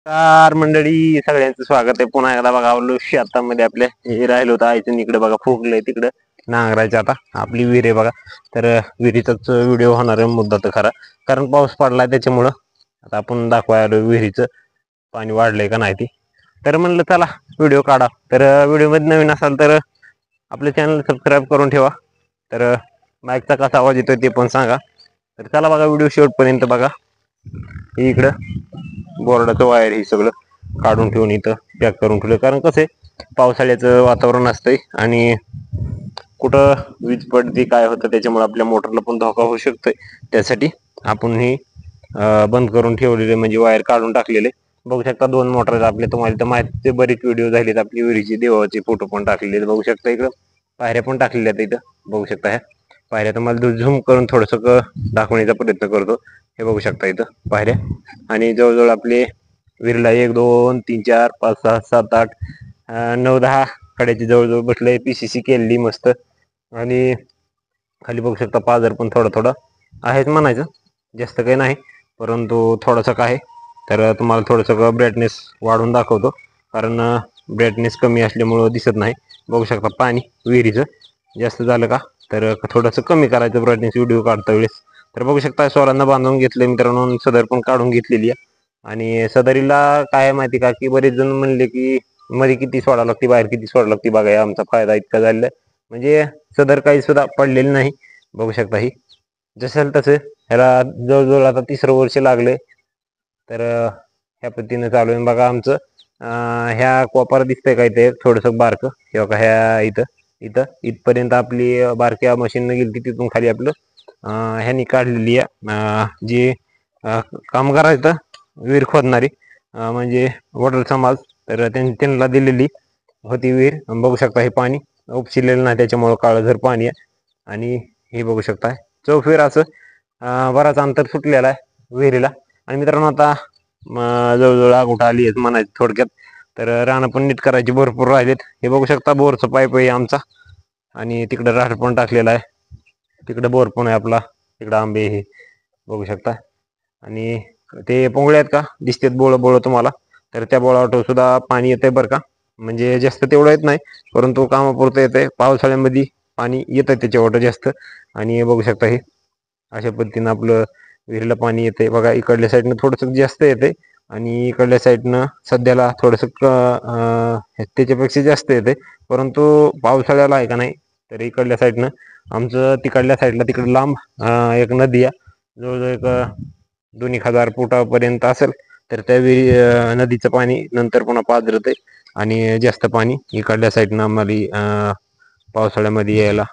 Car मंडळी सगळ्यांचं स्वागत आहे पुन्हा एकदा बघा शेतामध्ये आपल्या हे राहिलं होतं आईचं इकडे बघा फुगलंय तिकडं नांगरायचं आता आपली विहीर आहे बघा. तर विहिरीचाच व्हिडिओ होणार आहे मुद्दा तर खरा, कारण पाऊस पडलाय त्याच्यामुळं आता आपण दाखवायला विहिरीचं पाणी वाढलंय का नाही ती. तर म्हणलं चला व्हिडिओ काढा. तर व्हिडिओ मध्ये नवीन असाल तर आपल्या चॅनल सबस्क्राईब करून ठेवा. तर माईकचा कसा आवाज येतोय ते पण सांगा. तर चला बघा व्हिडिओ शेवटपर्यंत बघा. इकडं बोर्डाचं वायर हे सगळं काढून ठेवून इथं पॅक करून ठेवलं, कारण कसं आहे पावसाळ्याचं वातावरण असतंय आणि कुठं वीज पडते काय होतं त्याच्यामुळे आपल्या मोटरला पण धोका होऊ शकतोय. त्यासाठी आपण ही बंद करून ठेवलेले म्हणजे वायर काढून टाकलेले. बघू शकता 2 मोटर आपले, तुम्हाला तर माहिती बरीच व्हिडिओ झालेत आपली विहिरीची, देवाचे फोटो पण टाकलेले बघू शकता. इकडं पायऱ्या पण टाकलेल्या आहेत इथं बघू शकता. ह्या पायऱ्या तुम्हाला झूम करून थोडस दाखवण्याचा प्रयत्न करतो. हे बघू शकता इथं पायऱ्या, आणि जवळजवळ आपले विहिरीला 1 2 3 4 5 6 7 8 9 10 कड्याची जवळजवळ बसले. PCC केलेली मस्त, आणि खाली बघू शकता पाजर पण थोडा थोडा आहेच म्हणायचं, जास्त काही नाही परंतु थोडंसं काय. तर तुम्हाला थोडंसं ब्राईटनेस वाढवून दाखवतो, कारण ब्राईटनेस कमी असल्यामुळं दिसत नाही. बघू शकता पाणी विहिरीचं जास्त झालं का तर थोडंसं कमी करायचं ब्राईटनेस व्हिडिओ काढता वेळेस. तर बघू शकता सोलांना बांधून घेतले मित्रांनो, सदर पण काढून घेतलेली आहे. आणि सदरीला काय माहिती का की बरेच जण म्हणले की मध्ये किती सोडा लागते बाहेर किती सोडा लागते बघा. आमचा फायदा इतका झालेला म्हणजे सदर काही सुद्धा पडलेली नाही. बघू शकता ही जसं तसं ह्याला जवळजवळ आता 3रं वर्ष लागले. तर ह्या पद्धतीनं चालू आहे बघा आमचं. ह्या कोपार दिसतंय काय ते थोडंसं बारकं किंवा का ह्या इथं इथं इथपर्यंत आपली बारक्या मशीननं गेली, तिथून खाली आपलं ह्यानी काढलेली आहे जी कामगार आहेत विहीर खोदणारी, म्हणजे वडील समाज. तर त्यांना दिलेली होती विहीर. बघू शकता हे पाणी उपशिलेलं नाही त्याच्यामुळं काळझर पाणी आहे. आणि हे बघू शकता चौफेर असं बराच अंतर सुटलेला आहे विहिरीला. आणि मित्रांनो आता जवळजवळ आगोटा आली आहेत म्हणायचं थोडक्यात. तर रानं पण नीट करायची भरपूर राहिलेत. हे बघू शकता बोरचा पाईप आहे आमचा, आणि तिकडं राहट पण टाकलेला आहे. तिकडे बोर पण आहे आपला, तिकडं आंबे हे बघू शकता. आणि ते पोंगळे आहेत का दिसतात बोळ बोळ तुम्हाला, तर त्या बोळावर सुद्धा पाणी येतंय बरं का. म्हणजे जास्त तेवढं येत नाही परंतु कामापुरतं येतंय. पावसाळ्यामध्ये पाणी येतं त्याच्यावर जास्त. आणि बघू शकता हे अशा पद्धतीनं आपलं विहिरीला पाणी येते बघा. इकडल्या साईडनं थोडंसं जास्त येते आणि इकडल्या साईडनं सध्याला थोडंसं त्याच्यापेक्षा जास्त येते. परंतु पावसाळ्याला आहे का नाही तर इकडल्या साईडनं आमचं तिकडल्या साईडला तिकडं लांब एक नदी आहे, जवळजवळ एक 2,000 फुटापर्यंत असेल. तर त्या नदीचं पाणी नंतर पुन्हा पाझरते आणि जास्त पाणी इकडल्या साईडनं आम्हाला पावसाळ्यामध्ये यायला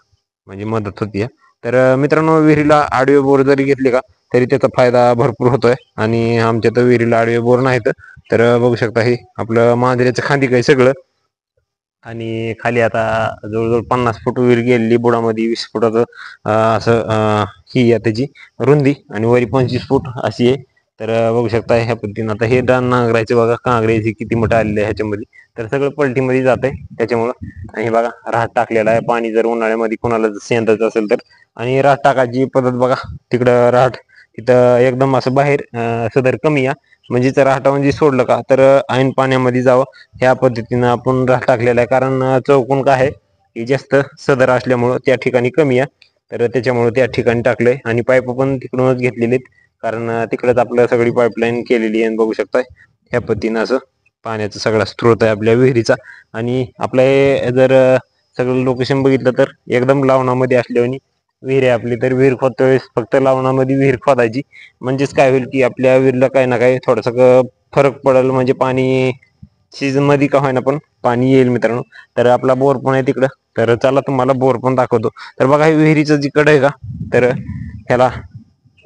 म्हणजे मदत होती. तर मित्रांनो विहिरीला आडवे बोर जरी घेतले का तरी त्याचा फायदा भरपूर होतोय. आणि आमच्या तर विहिरीला आडवे बोर नाहीत. तर बघू शकता हे आपलं मांजऱ्याचं खांदी काय सगळं. आणि खाली आता जवळजवळ 50 फूट विहीर गेलेली बुडामध्ये, 20 फुटाचं असं ही आहे त्याची रुंदी, आणि वरी 25 फूट अशी आहे. तर बघू शकता ह्या पद्धतीनं आता हे रान नांगरायचं बघा. कांगऱ्याची किती मोठं आलेलं आहे ह्याच्यामध्ये, तर सगळं पलटीमध्ये जाते त्याच्यामुळं. आणि बघा राहत टाकलेला आहे. पाणी जर उन्हाळ्यामध्ये कुणाला शेंदायचं असेल तर, आणि राहत टाकायची पद्धत बघा तिकडं राहत तिथं एकदम असं बाहेर सदर कमी आहे. म्हणजे राहता म्हणजे सोडलं का तर ऐन पाण्यामध्ये जावं ह्या पद्धतीनं आपण राहत टाकलेला आहे. कारण चौकून काय आहे की जास्त सदर असल्यामुळं त्या ठिकाणी कमी आहे, तर त्याच्यामुळे त्या ठिकाणी टाकलंय. आणि पाईप पण तिकडूनच घेतलेले आहेत, कारण तिकडंच आपलं सगळी पाईपलाईन केलेली आहे. बघू शकताय ह्या पद्धतीनं असं पाण्याचा सगळा स्रोत आहे आपल्या विहिरीचा. आणि आपलं हे जर सगळं लोकेशन बघितलं तर एकदम लावणामध्ये असल्याने विहीर आहे आपली. तर विहीर खोदते वेळेस फक्त लावणामध्ये विहीर खोदायची, म्हणजेच काय होईल की आपल्या विहिरीला काही ना काही थोडासा फरक पडेल. म्हणजे पाणी सीझन मध्ये का होईना पण पाणी येईल मित्रांनो. तर आपला बोर पण आहे तिकडं, तर चला तुम्हाला बोर पण दाखवतो. तर बघा हे विहिरीचं जिकडं आहे का तर ह्याला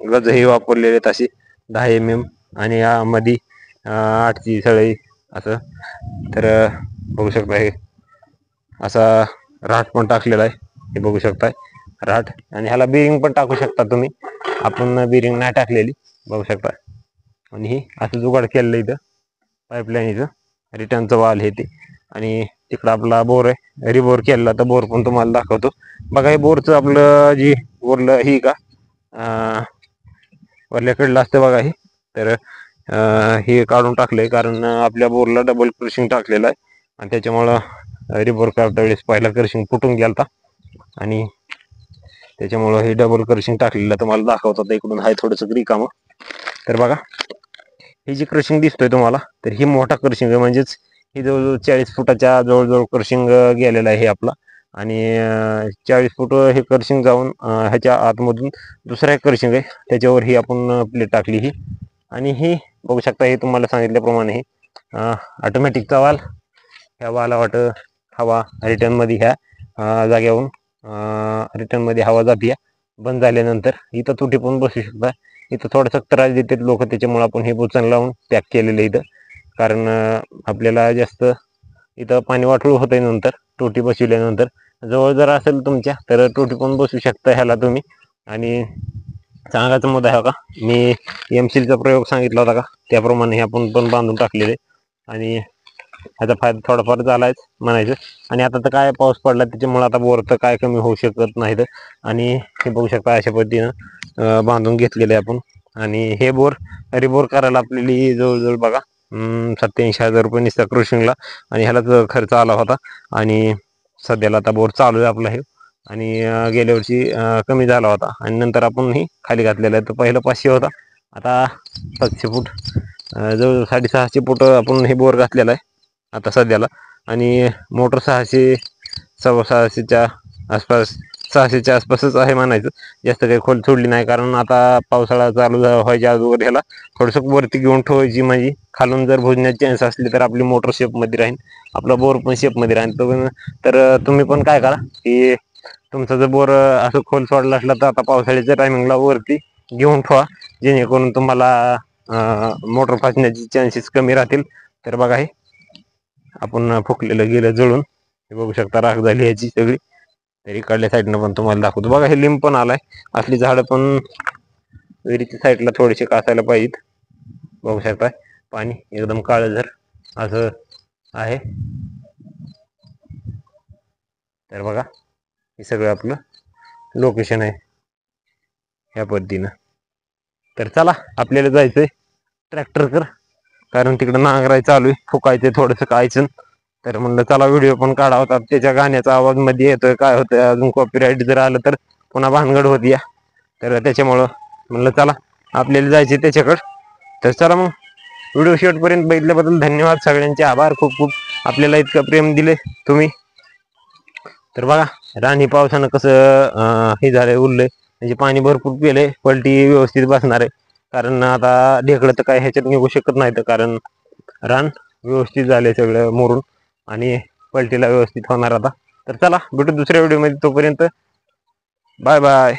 गज हे वापरलेले आहेत असे 10 mm, आणि यामध्ये 8ची सळई असं. तर बघू शकता हे असा राट पण टाकलेला आहे. हे बघू शकताय राट, आणि ह्याला बिरिंग पण टाकू शकता तुम्ही. आपण बिरिंग नाही टाकलेली बघू शकता. आणि हे असं जुगाड केलेलं इथं पाईपलाईनीचं रिटर्नचं वाल हे ते. आणि तिकडं आपला बोर आहे, रिबोर केलेला तर बोर पण तुम्हाला दाखवतो. बघा हे बोरचं आपलं जी बोरलं ही का वरल्याकडलं असतं बघा हे. तर हे काढून टाकलंय, कारण आपल्या बोरला डबल क्रशिंग टाकलेलं आहे आणि त्याच्यामुळं रिबोर काढता वेळेस पहिला क्रशिंग फुटून गेलता आणि त्याच्यामुळं हे डबल क्रशिंग टाकलेलं तुम्हाला दाखवतात. इकडून आहे थोडंसं रिकामं. तर बघा ही जी क्रशिंग दिसतोय तुम्हाला, तर ही मोठा क्रशिंग आहे, म्हणजेच ही जवळजवळ 40 फुटाच्या जवळजवळ क्रशिंग गेलेला आहे आपला. आणि 40 फूट हे क्रशिंग जाऊन ह्याच्या आतमधून दुसरा एक क्रशिंग आहे, त्याच्यावर ही आपण प्लेट टाकली ही. आणि ही बघू शकता, हे तुम्हाला सांगितल्याप्रमाणे ही ऑटोमॅटिकचा वाल. ह्या वाला वाट हवा रिटर्नमध्ये ह्या जाग्यावरून रिटर्नमध्ये हवा जाते. बंद झाल्यानंतर इथं तुटी पण बसू शकता. इथं थोडासा त्रास देतात लोक, त्याच्यामुळे आपण हे बोचण लावून पॅक केलेलं इथं, कारण आपल्याला जास्त इथं पाणी वाटूळ होतंय नंतर टोटी बसविल्यानंतर. जवळ जर असेल तुमच्या तर टोटी पण बसू शकता ह्याला तुम्ही. आणि सांगायचा मुद्दा आहे का, मी एमसीलचा प्रयोग सांगितला होता का, त्याप्रमाणे हे आपण पण बांधून टाकलेले आणि ह्याचा फायदा थोडाफार झालाय म्हणायचं. आणि आता तर काय पाऊस पडला त्याच्यामुळे आता बोर तर काय कमी होऊ शकत नाही. आणि हे बघू शकता अशा पद्धतीनं बांधून घेतलेले आपण. आणि हे बोर रिबोर करायला आपल्याला जवळजवळ बघा 87,000 रुपये नुसता क्रशिंगला आणि ह्याला खर्च आला होता. आणि सध्याला आता बोर चालू आहे आपला हे. आणि गेल्या वर्षी कमी झाला होता आणि नंतर आपण ही खाली घातलेला आहे. तर पहिलं 500 होता, आता 700 फूट जवळ 650 फूट आपण हे बोर घातलेला आहे आता सध्याला. आणि मोटर 600 650च्या आसपास 600च्या आसपासच आहे म्हणायचं. जास्त काही खोल सोडली नाही, कारण आता पावसाळा चालू व्हायच्या अगोदर ह्याला थोडंसं वरती घेऊन ठेवायची, म्हणजे खालून जर भोजण्याचे चान्स असले तर आपली मोटर शेपमध्ये राहील, आपला बोर पण शेपमध्ये राहील. तर तुम्ही पण काय करा की तुमचा जर बोर असं खोल सोडला असला तर आता पावसाळ्याच्या टायमिंगला वरती घेऊन ठेवा, जेणेकरून तुम्हाला मोटर फासण्याचे चान्सेस कमी राहतील. तर बघा हे आपण फुकलेलं गेलं जळून, हे बघू शकता राख झाली ह्याची सगळी. तर इकडल्या साईडनं पण तुम्हाला दाखवतो. बघा हे लिंब पण आलाय, असली झाडं पण विहिरीच्या साईडला थोडेसे कासायला पाहिजेत. बघू शकता पाणी एकदम काळझर असं आहे. तर बघा हे सगळं आपलं लोकेशन आहे ह्या पद्धतीनं. तर चला आपल्याला जायचंय ट्रॅक्टर कर, कारण तिकडं नांगराय चालू आहे, फुकायचंय थोडंसं कायचं. तर म्हणलं चला व्हिडिओ पण काढा होता. त्याच्या गाण्याचा आवाज मध्ये येतोय, काय होतंय अजून कॉपीराईट जर आलं तर पुन्हा भानगड होती या. तर त्याच्यामुळं म्हणलं चला आपल्याला जायचे त्याच्याकडं. तर चला मग, व्हिडिओ शेवटपर्यंत बघितल्याबद्दल धन्यवाद, सगळ्यांचे आभार खूप खूप. आपल्याला इतकं प्रेम दिले तुम्ही. तर बघा राणी पावसानं कसं हे झालंय, उरलंय, म्हणजे पाणी भरपूर केलंय, पलटी व्यवस्थित बसणार आहे. कारण आता ढेकळं तर काय ह्याच्यात निघू शकत नाही, तर कारण रान व्यवस्थित झाले सगळं मोरून आणि पलटीला व्यवस्थित होणार आता. तर चला भेटू दुसऱ्या व्हिडिओमध्ये, तोपर्यंत बाय बाय.